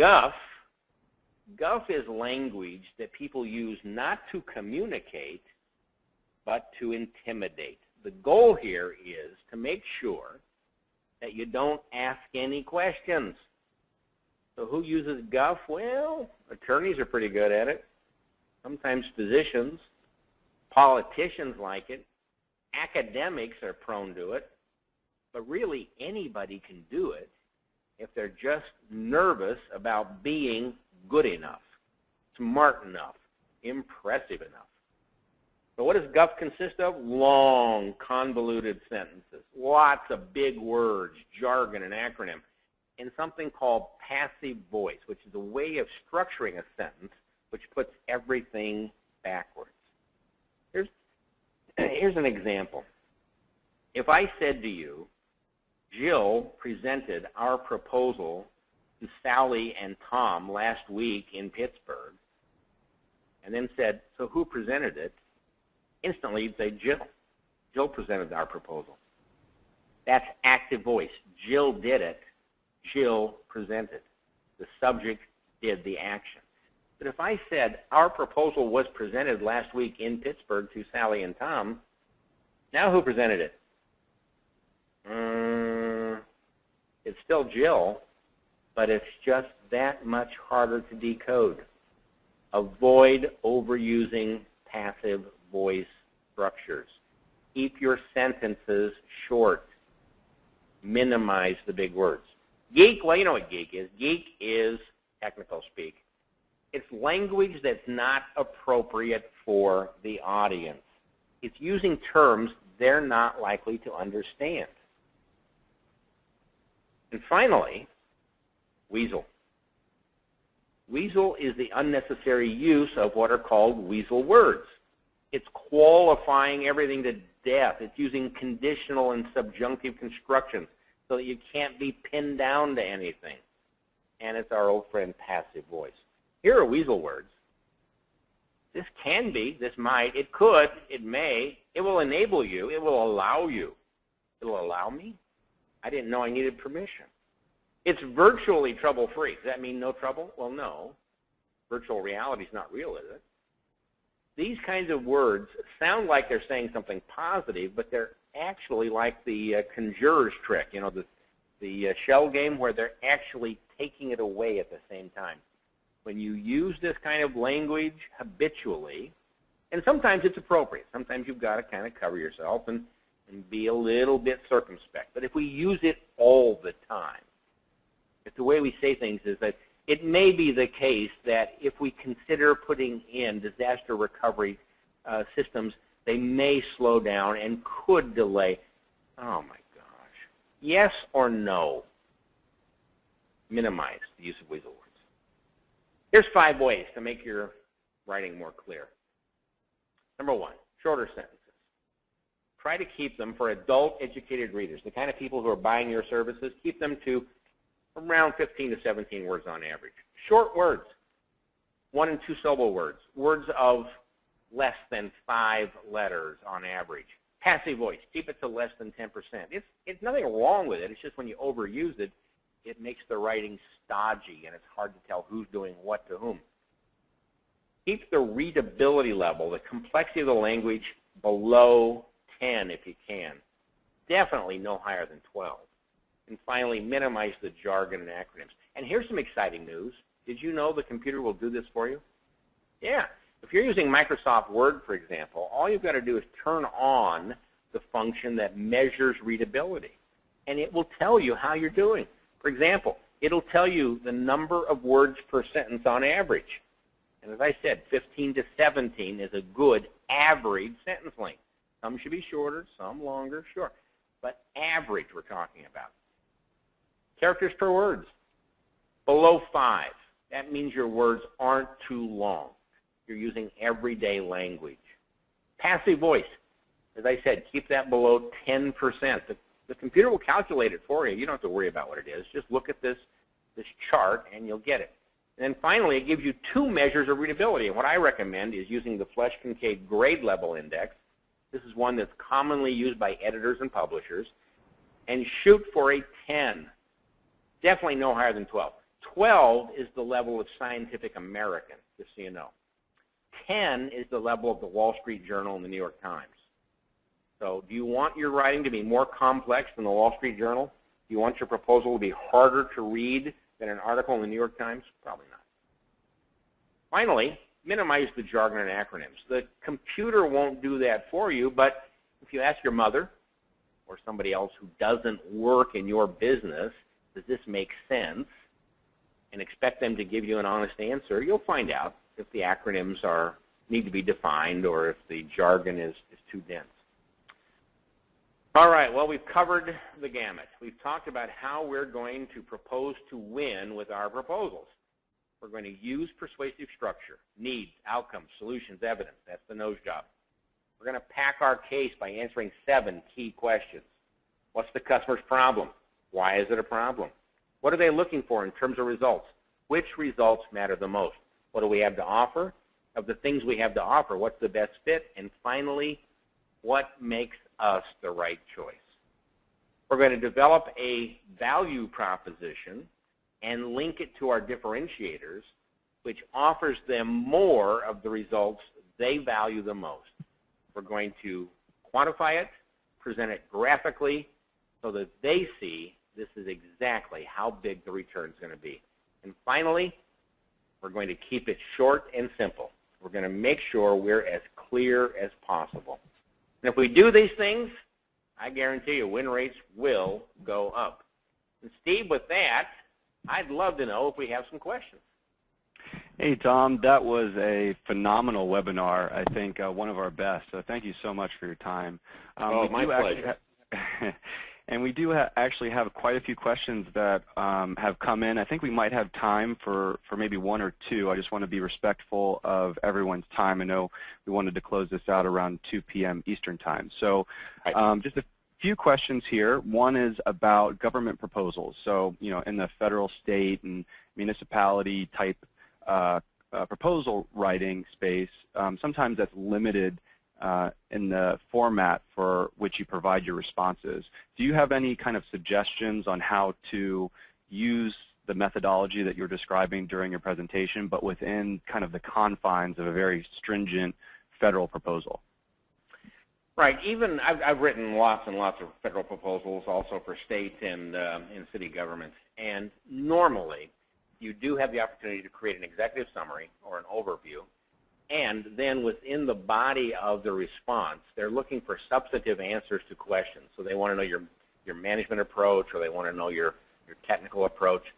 Guff is language that people use not to communicate, but to intimidate. The goal here is to make sure that you don't ask any questions. So who uses guff? Well, attorneys are pretty good at it. Sometimes physicians, politicians like it. Academics are prone to it. But really, anybody can do it if they're just nervous about being good enough, smart enough, impressive enough. So what does guff consist of? Long, convoluted sentences, lots of big words, jargon, and acronym, and something called passive voice, which is a way of structuring a sentence which puts everything backwards. Here's an example. If I said to you, Jill presented our proposal to Sally and Tom last week in Pittsburgh, and then said, so who presented it? Instantly, you'd say Jill. Jill presented our proposal. That's active voice. Jill did it. Jill presented. The subject did the action. But if I said our proposal was presented last week in Pittsburgh to Sally and Tom, now who presented it? It's still Jill, but it's just that much harder to decode. Avoid overusing passive voice structures. Keep your sentences short. Minimize the big words. Geek, well, you know what geek is. Geek is technical speak. It's language that's not appropriate for the audience. It's using terms they're not likely to understand. And finally, weasel. Weasel is the unnecessary use of what are called weasel words. It's qualifying everything to death. It's using conditional and subjunctive constructions so that you can't be pinned down to anything. And it's our old friend passive voice. Here are weasel words. This can be, this might, it could, it may, it will enable you, it will allow you. It'll allow me? I didn't know I needed permission. It's virtually trouble-free. Does that mean no trouble? Well, no. Virtual reality is not real, is it? These kinds of words sound like they're saying something positive, but they're actually like the conjurer's trick, you know, the shell game where they're actually taking it away at the same time. When you use this kind of language habitually, and sometimes it's appropriate. Sometimes you've got to kind of cover yourself and be a little bit circumspect. But if we use it all the time, if the way we say things is that it may be the case that if we consider putting in disaster recovery systems, they may slow down and could delay. Oh, my gosh. Yes or no? Minimize the use of weasel words. Here's 5 ways to make your writing more clear. Number 1, shorter sentences. Try to keep them for adult educated readers, the kind of people who are buying your services. Keep them to around 15 to 17 words on average. Short words, 1 and 2 syllable words, words of less than 5 letters on average. Passive voice, keep it to less than 10%. It's nothing wrong with it. It's just when you overuse it, it makes the writing stodgy, and it's hard to tell who's doing what to whom. Keep the readability level, the complexity of the language, below 10 if you can. Definitely no higher than 12. And finally, minimize the jargon and acronyms. And here's some exciting news. Did you know the computer will do this for you? Yeah. If you're using Microsoft Word, for example, all you've got to do is turn on the function that measures readability. And it will tell you how you're doing. For example, it'll tell you the number of words per sentence on average. And as I said, 15 to 17 is a good average sentence length. Some should be shorter, some longer, sure. But average we're talking about. Characters per words, below 5. That means your words aren't too long. You're using everyday language. Passive voice, as I said, keep that below 10%. The computer will calculate it for you. You don't have to worry about what it is. Just look at this chart and you'll get it. And then finally, it gives you 2 measures of readability. And what I recommend is using the Flesch-Kincaid grade level index. This is one that's commonly used by editors and publishers. And shoot for a 10. Definitely no higher than 12. 12 is the level of Scientific American, just so you know. 10 is the level of the Wall Street Journal and the New York Times. So do you want your writing to be more complex than the Wall Street Journal? Do you want your proposal to be harder to read than an article in the New York Times? Probably not. Finally, minimize the jargon and acronyms. The computer won't do that for you, but if you ask your mother or somebody else who doesn't work in your business, does this make sense, and expect them to give you an honest answer, you'll find out if the acronyms need to be defined or if the jargon is too dense. All right, well, we've covered the gamut. We've talked about how we're going to propose to win with our proposals. We're going to use persuasive structure, needs, outcomes, solutions, evidence. That's the nose job. We're going to pack our case by answering 7 key questions. What's the customer's problem? Why is it a problem? What are they looking for in terms of results? Which results matter the most? What do we have to offer? Of the things we have to offer, what's the best fit? And finally, what makes us the right choice? We're going to develop a value proposition and link it to our differentiators, which offers them more of the results they value the most. We're going to quantify it, present it graphically, so that they see this is exactly how big the return is going to be. And finally, we're going to keep it short and simple. We're going to make sure we're as clear as possible. And if we do these things, I guarantee you win rates will go up. And Steve, with that, I'd love to know if we have some questions. Hey, Tom, that was a phenomenal webinar. I think one of our best. So thank you so much for your time. My pleasure. And we do actually have quite a few questions that have come in. I think we might have time for maybe 1 or 2. I just want to be respectful of everyone's time. I know we wanted to close this out around 2 p.m. Eastern time. So just a few questions here. One is about government proposals. So, in the federal, state, and municipality type proposal writing space, sometimes that's limited in the format for which you provide your responses. Do you have any kind of suggestions on how to use the methodology that you're describing during your presentation, but within kind of the confines of a very stringent federal proposal? Right. Even I've written lots and lots of federal proposals, also for state and city government. And normally, you do have the opportunity to create an executive summary or an overview. And then within the body of the response, they're looking for substantive answers to questions. So they want to know your management approach, or they want to know your technical approach.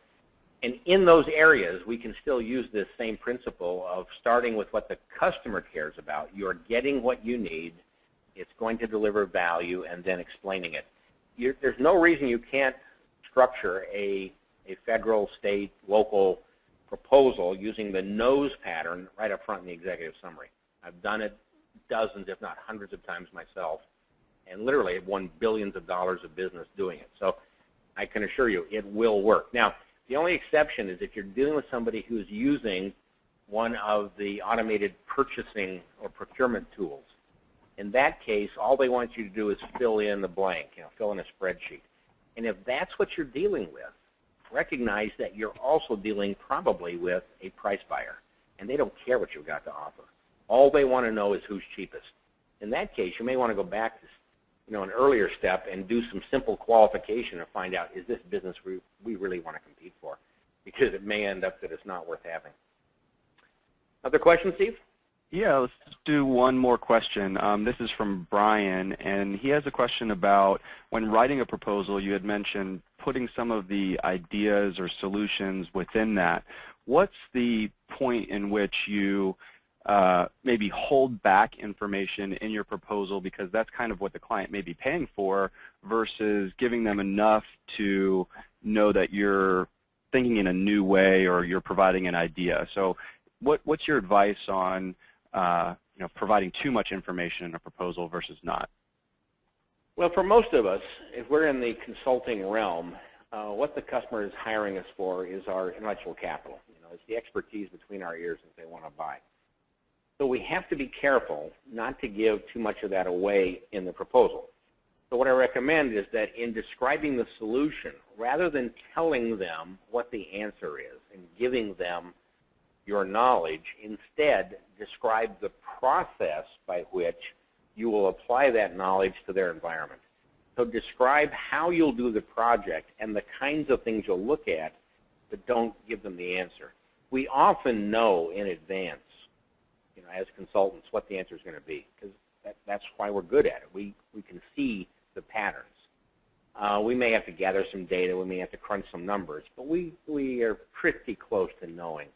And in those areas, we can still use this same principle of starting with what the customer cares about. You're getting what you need. It's going to deliver value, and then explaining it. There's no reason you can't structure a federal, state, local proposal using the nose pattern right up front in the executive summary. I've done it dozens, if not hundreds of times myself, and literally have won billions of dollars of business doing it. So I can assure you it will work. Now, the only exception is if you're dealing with somebody who's using one of the automated purchasing or procurement tools. In that case, all they want you to do is fill in the blank, fill in a spreadsheet. And if that's what you're dealing with, recognize that you're also dealing probably with a price buyer, and they don't care what you've got to offer. All they want to know is who's cheapest. In that case, you may want to go back to an earlier step and do some simple qualification and find out, is this business we really want to compete for? Because it may end up that it's not worth having. Other questions, Steve? Yeah, let's do one more question. This is from Brian, and he has a question about when writing a proposal, you had mentioned putting some of the ideas or solutions within that. What's the point in which you maybe hold back information in your proposal, because that's kind of what the client may be paying for, versus giving them enough to know that you're thinking in a new way or you're providing an idea? So what's your advice on providing too much information in a proposal versus not? Well, for most of us, if we're in the consulting realm, what the customer is hiring us for is our intellectual capital. It's the expertise between our ears that they want to buy. So we have to be careful not to give too much of that away in the proposal. So what I recommend is that in describing the solution, rather than telling them what the answer is and giving them your knowledge, instead describe the process by which you will apply that knowledge to their environment. So describe how you'll do the project and the kinds of things you'll look at, but don't give them the answer. We often know in advance, as consultants, what the answer is going to be, because that's why we're good at it. We can see the patterns. We may have to gather some data, we may have to crunch some numbers, but we are pretty close to knowing.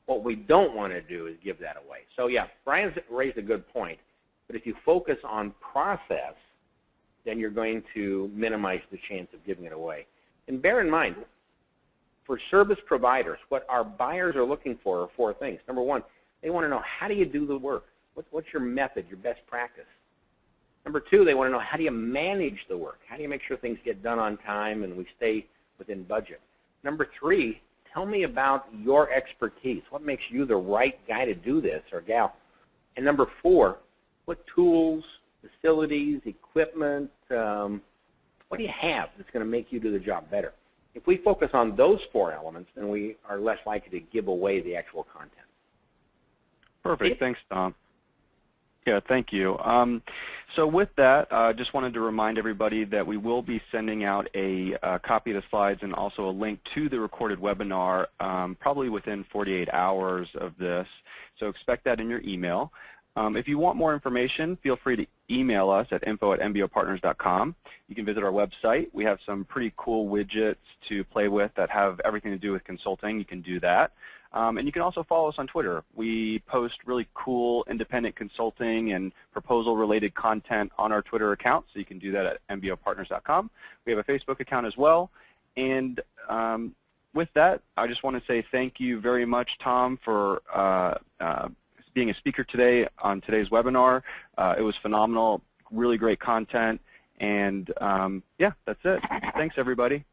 What we don't want to do is give that away. So yeah, Brian's raised a good point, but if you focus on process, then you're going to minimize the chance of giving it away. And bear in mind, for service providers, what our buyers are looking for are 4 things. Number 1, they want to know, how do you do the work? What's your method, your best practice? Number 2, they want to know, how do you manage the work? How do you make sure things get done on time and we stay within budget? Number 3, tell me about your expertise. What makes you the right guy to do this, or gal? And number 4, what tools, facilities, equipment, what do you have that's going to make you do the job better? If we focus on those 4 elements, then we are less likely to give away the actual content. Perfect. Thanks, Tom. Yeah, thank you. So with that, I just wanted to remind everybody that we will be sending out a copy of the slides and also a link to the recorded webinar probably within 48 hours of this. So expect that in your email. If you want more information, feel free to email us at info@mbopartners.com. You can visit our website. We have some pretty cool widgets to play with that have everything to do with consulting. You can do that. And you can also follow us on Twitter. We post really cool independent consulting and proposal-related content on our Twitter account, so you can do that at mbopartners.com. We have a Facebook account as well. And with that, I just want to say thank you very much, Tom, for being a speaker today on today's webinar. It was phenomenal, really great content. And yeah, that's it. Thanks, everybody.